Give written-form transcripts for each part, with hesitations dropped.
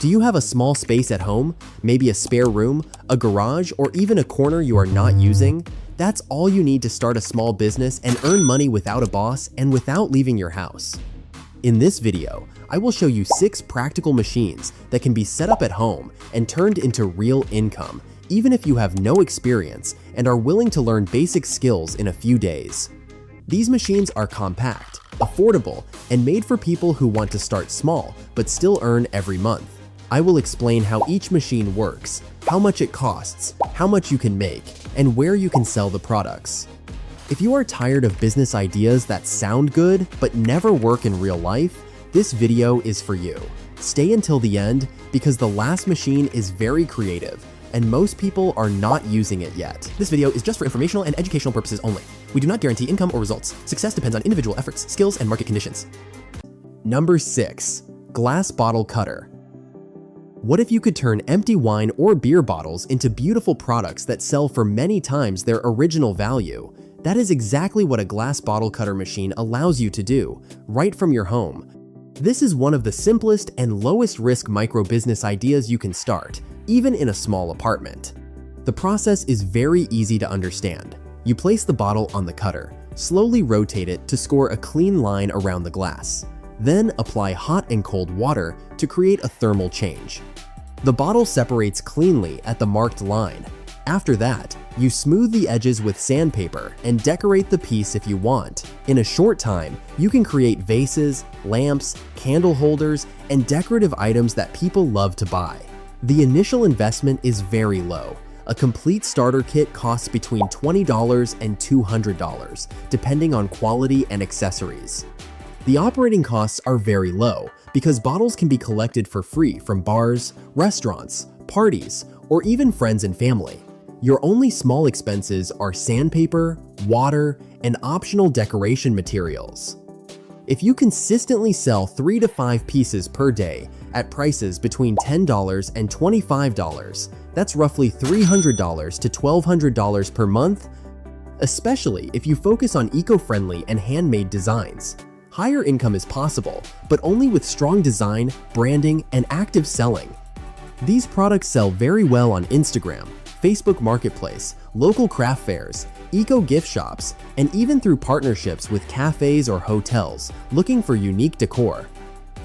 Do you have a small space at home, maybe a spare room, a garage, or even a corner you are not using? That's all you need to start a small business and earn money without a boss and without leaving your house. In this video, I will show you 6 practical machines that can be set up at home and turned into real income, even if you have no experience and are willing to learn basic skills in a few days. These machines are compact, affordable, and made for people who want to start small but still earn every month. I will explain how each machine works, how much it costs, how much you can make, and where you can sell the products. If you are tired of business ideas that sound good but never work in real life, this video is for you. Stay until the end because the last machine is very creative and most people are not using it yet. This video is just for informational and educational purposes only. We do not guarantee income or results. Success depends on individual efforts, skills, and market conditions. Number 6. Glass Bottle Cutter. What if you could turn empty wine or beer bottles into beautiful products that sell for many times their original value? That is exactly what a glass bottle cutter machine allows you to do, right from your home. This is one of the simplest and lowest risk micro business ideas you can start, even in a small apartment. The process is very easy to understand. You place the bottle on the cutter, slowly rotate it to score a clean line around the glass. Then apply hot and cold water to create a thermal change. The bottle separates cleanly at the marked line. After that, you smooth the edges with sandpaper and decorate the piece if you want. In a short time, you can create vases, lamps, candle holders, and decorative items that people love to buy. The initial investment is very low. A complete starter kit costs between $20 and $200, depending on quality and accessories. The operating costs are very low because bottles can be collected for free from bars, restaurants, parties, or even friends and family. Your only small expenses are sandpaper, water, and optional decoration materials. If you consistently sell 3 to 5 pieces per day at prices between $10 and $25, that's roughly $300 to $1,200 per month, especially if you focus on eco-friendly and handmade designs. Higher income is possible, but only with strong design, branding, and active selling. These products sell very well on Instagram, Facebook Marketplace, local craft fairs, eco-gift shops, and even through partnerships with cafes or hotels looking for unique decor.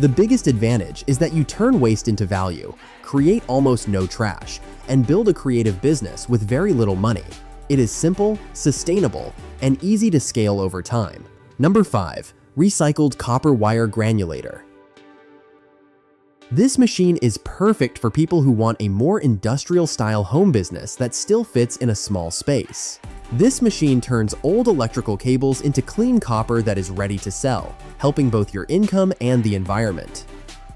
The biggest advantage is that you turn waste into value, create almost no trash, and build a creative business with very little money. It is simple, sustainable, and easy to scale over time. Number 5. Recycled Copper Wire Granulator. This machine is perfect for people who want a more industrial-style home business that still fits in a small space. This machine turns old electrical cables into clean copper that is ready to sell, helping both your income and the environment.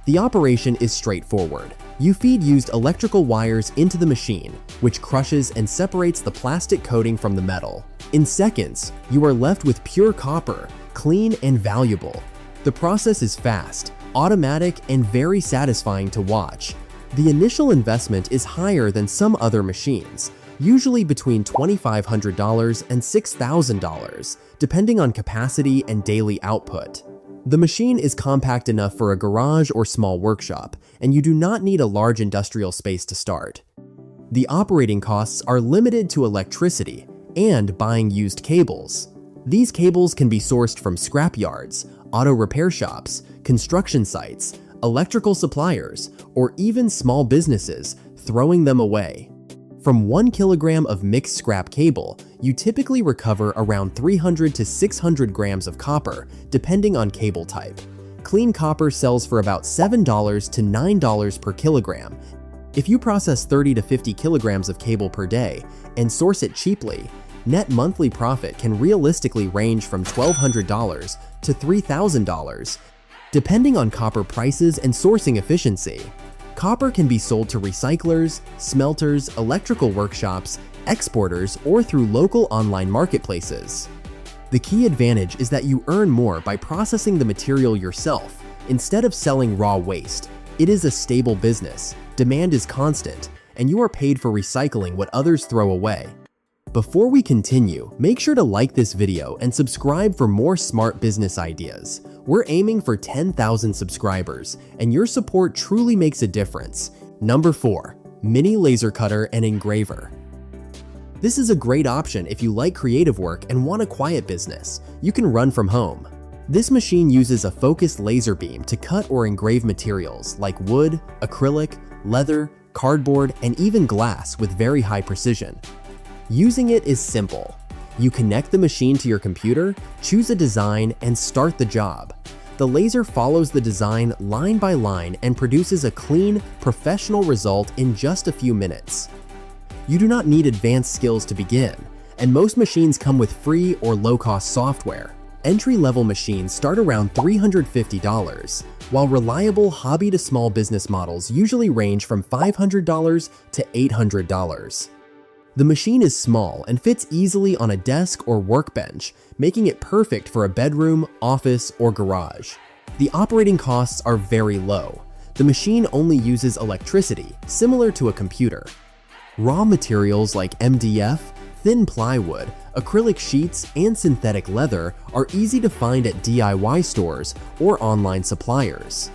The operation is straightforward. You feed used electrical wires into the machine, which crushes and separates the plastic coating from the metal. In seconds, you are left with pure copper, clean and valuable. The process is fast, automatic, and very satisfying to watch. The initial investment is higher than some other machines, usually between $2,500 and $6,000, depending on capacity and daily output. The machine is compact enough for a garage or small workshop, and you do not need a large industrial space to start. The operating costs are limited to electricity and buying used cables. These cables can be sourced from scrap yards, auto repair shops, construction sites, electrical suppliers, or even small businesses throwing them away. From 1 kilogram of mixed scrap cable, you typically recover around 300 to 600 grams of copper, depending on cable type. Clean copper sells for about $7 to $9 per kilogram. If you process 30 to 50 kilograms of cable per day and source it cheaply, net monthly profit can realistically range from $1,200 to $3,000, depending on copper prices and sourcing efficiency. Copper can be sold to recyclers, smelters, electrical workshops, exporters, or through local online marketplaces. The key advantage is that you earn more by processing the material yourself instead of selling raw waste. It is a stable business, demand is constant, and you are paid for recycling what others throw away. Before we continue, make sure to like this video and subscribe for more smart business ideas. We're aiming for 10,000 subscribers, and your support truly makes a difference. Number 4. Mini laser cutter and engraver. This is a great option if you like creative work and want a quiet business. You can run from home. This machine uses a focused laser beam to cut or engrave materials like wood, acrylic, leather, cardboard, and even glass with very high precision. Using it is simple. You connect the machine to your computer, choose a design, and start the job. The laser follows the design line by line and produces a clean, professional result in just a few minutes. You do not need advanced skills to begin, and most machines come with free or low-cost software. Entry-level machines start around $350, while reliable hobby to small business models usually range from $500 to $800. The machine is small and fits easily on a desk or workbench, making it perfect for a bedroom, office, or garage. The operating costs are very low. The machine only uses electricity, similar to a computer. Raw materials like MDF, thin plywood, acrylic sheets, and synthetic leather are easy to find at DIY stores or online suppliers.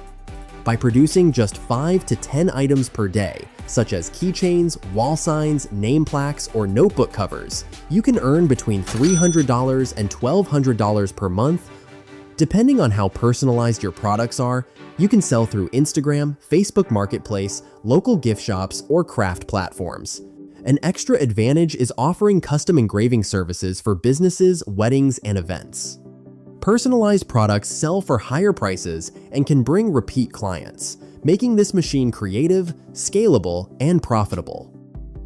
By producing just 5 to 10 items per day, such as keychains, wall signs, name plaques, or notebook covers, you can earn between $300 and $1,200 per month. Depending on how personalized your products are, you can sell through Instagram, Facebook Marketplace, local gift shops, or craft platforms. An extra advantage is offering custom engraving services for businesses, weddings, and events. Personalized products sell for higher prices and can bring repeat clients, making this machine creative, scalable, and profitable.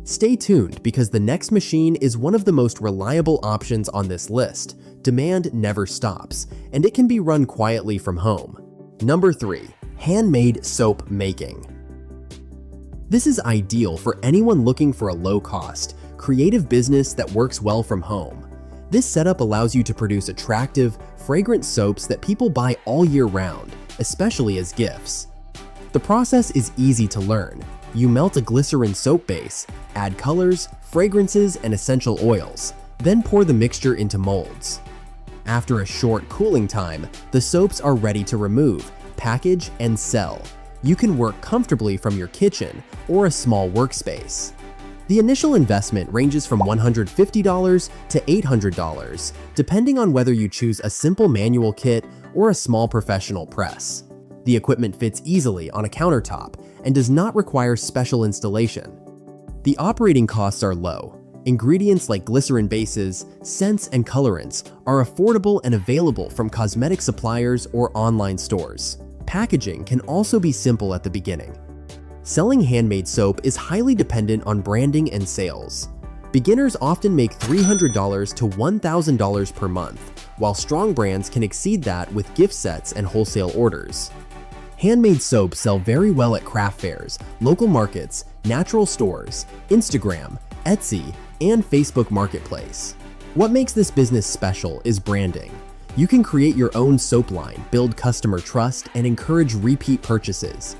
Stay tuned because the next machine is one of the most reliable options on this list. Demand never stops, and it can be run quietly from home. Number 3. Handmade soap making. This is ideal for anyone looking for a low-cost, creative business that works well from home. This setup allows you to produce attractive, fragrant soaps that people buy all year round, especially as gifts. The process is easy to learn. You melt a glycerin soap base, add colors, fragrances, and essential oils, then pour the mixture into molds. After a short cooling time, the soaps are ready to remove, package, and sell. You can work comfortably from your kitchen or a small workspace. The initial investment ranges from $150 to $800, depending on whether you choose a simple manual kit or a small professional press. The equipment fits easily on a countertop and does not require special installation. The operating costs are low. Ingredients like glycerin bases, scents, and colorants are affordable and available from cosmetic suppliers or online stores. Packaging can also be simple at the beginning. Selling handmade soap is highly dependent on branding and sales. Beginners often make $300 to $1,000 per month, while strong brands can exceed that with gift sets and wholesale orders. Handmade soaps sell very well at craft fairs, local markets, natural stores, Instagram, Etsy, and Facebook Marketplace. What makes this business special is branding. You can create your own soap line, build customer trust, and encourage repeat purchases.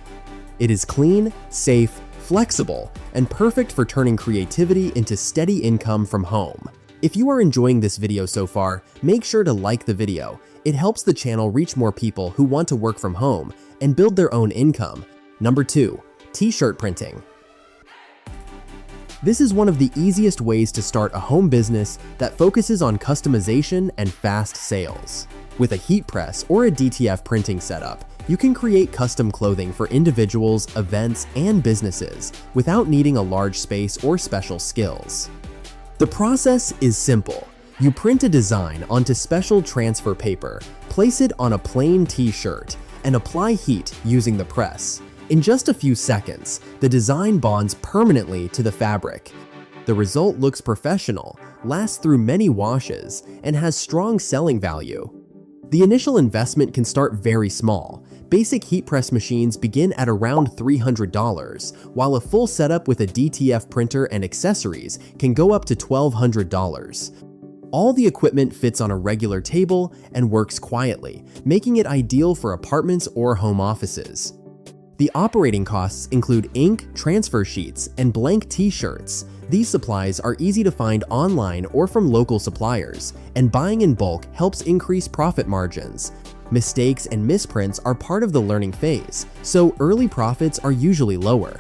It is clean, safe, flexible, and perfect for turning creativity into steady income from home. If you are enjoying this video so far, make sure to like the video. It helps the channel reach more people who want to work from home and build their own income. Number 2. T-shirt printing. This is one of the easiest ways to start a home business that focuses on customization and fast sales. With a heat press or a DTF printing setup, you can create custom clothing for individuals, events, and businesses without needing a large space or special skills. The process is simple. You print a design onto special transfer paper, place it on a plain t-shirt, and apply heat using the press. In just a few seconds, the design bonds permanently to the fabric. The result looks professional, lasts through many washes, and has strong selling value. The initial investment can start very small. Basic heat press machines begin at around $300, while a full setup with a DTF printer and accessories can go up to $1,200. All the equipment fits on a regular table and works quietly, making it ideal for apartments or home offices. The operating costs include ink, transfer sheets, and blank t-shirts. These supplies are easy to find online or from local suppliers, and buying in bulk helps increase profit margins. Mistakes and misprints are part of the learning phase, so early profits are usually lower.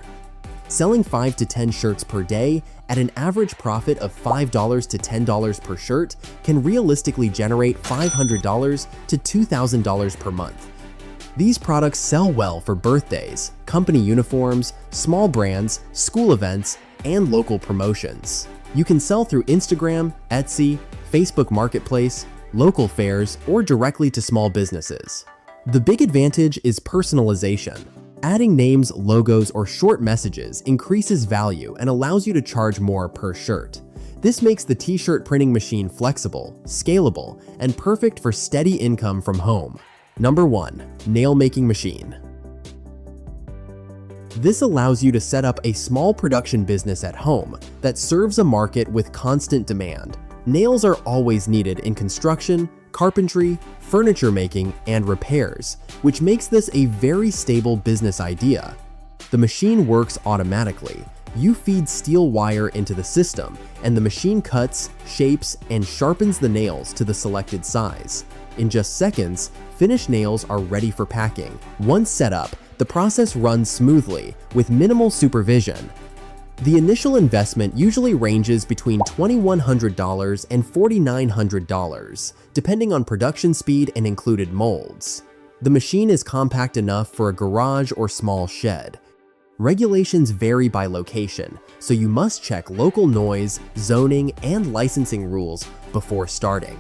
Selling 5 to 10 shirts per day at an average profit of $5 to $10 per shirt can realistically generate $500 to $2,000 per month. These products sell well for birthdays, company uniforms, small brands, school events, and local promotions. You can sell through Instagram, Etsy, Facebook Marketplace, local fairs, or directly to small businesses. The big advantage is personalization. Adding names, logos, or short messages increases value and allows you to charge more per shirt. This makes the t-shirt printing machine flexible, scalable, and perfect for steady income from home. Number 1. Nail making machine. This allows you to set up a small production business at home that serves a market with constant demand. Nails are always needed in construction, carpentry, furniture making, and repairs, which makes this a very stable business idea. The machine works automatically. You feed steel wire into the system, and the machine cuts, shapes, and sharpens the nails to the selected size. In just seconds, finished nails are ready for packing. Once set up, the process runs smoothly with minimal supervision. The initial investment usually ranges between $2,100 and $4,900, depending on production speed and included molds. The machine is compact enough for a garage or small shed. Regulations vary by location, so you must check local noise, zoning, and licensing rules before starting.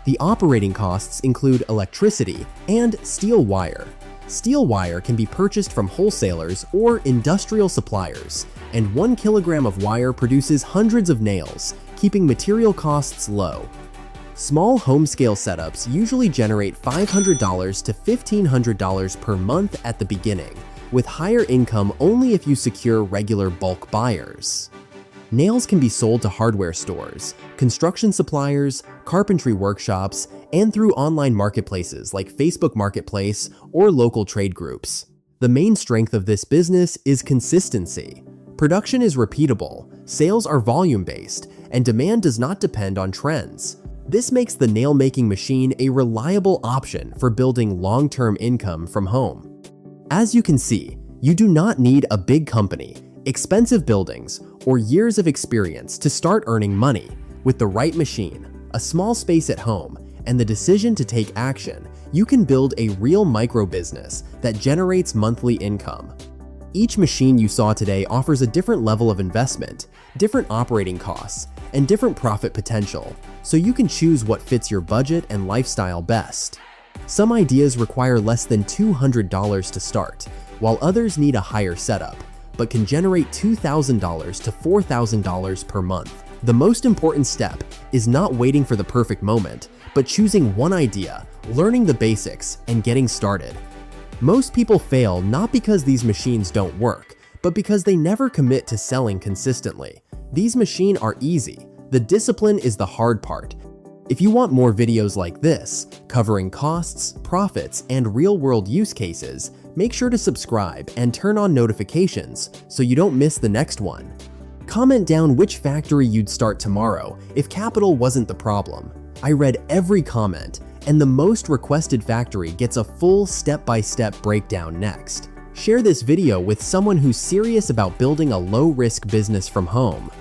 The operating costs include electricity and steel wire. Steel wire can be purchased from wholesalers or industrial suppliers, and 1 kilogram of wire produces hundreds of nails, keeping material costs low. Small home-scale setups usually generate $500 to $1,500 per month at the beginning, with higher income only if you secure regular bulk buyers. Nails can be sold to hardware stores, construction suppliers, carpentry workshops, and through online marketplaces like Facebook Marketplace or local trade groups. The main strength of this business is consistency. Production is repeatable, sales are volume-based, and demand does not depend on trends. This makes the nail-making machine a reliable option for building long-term income from home. As you can see, you do not need a big company, expensive buildings, or years of experience to start earning money. With the right machine, a small space at home, and the decision to take action, you can build a real micro-business that generates monthly income. Each machine you saw today offers a different level of investment, different operating costs, and different profit potential, so you can choose what fits your budget and lifestyle best. Some ideas require less than $200 to start, while others need a higher setup, but can generate $2,000 to $4,000 per month. The most important step is not waiting for the perfect moment, but choosing one idea, learning the basics, and getting started. Most people fail not because these machines don't work, but because they never commit to selling consistently. These machines are easy. The discipline is the hard part. If you want more videos like this, covering costs, profits, and real-world use cases, make sure to subscribe and turn on notifications so you don't miss the next one. Comment down which factory you'd start tomorrow if capital wasn't the problem. I read every comment, and the most requested factory gets a full step-by-step breakdown next. Share this video with someone who's serious about building a low-risk business from home.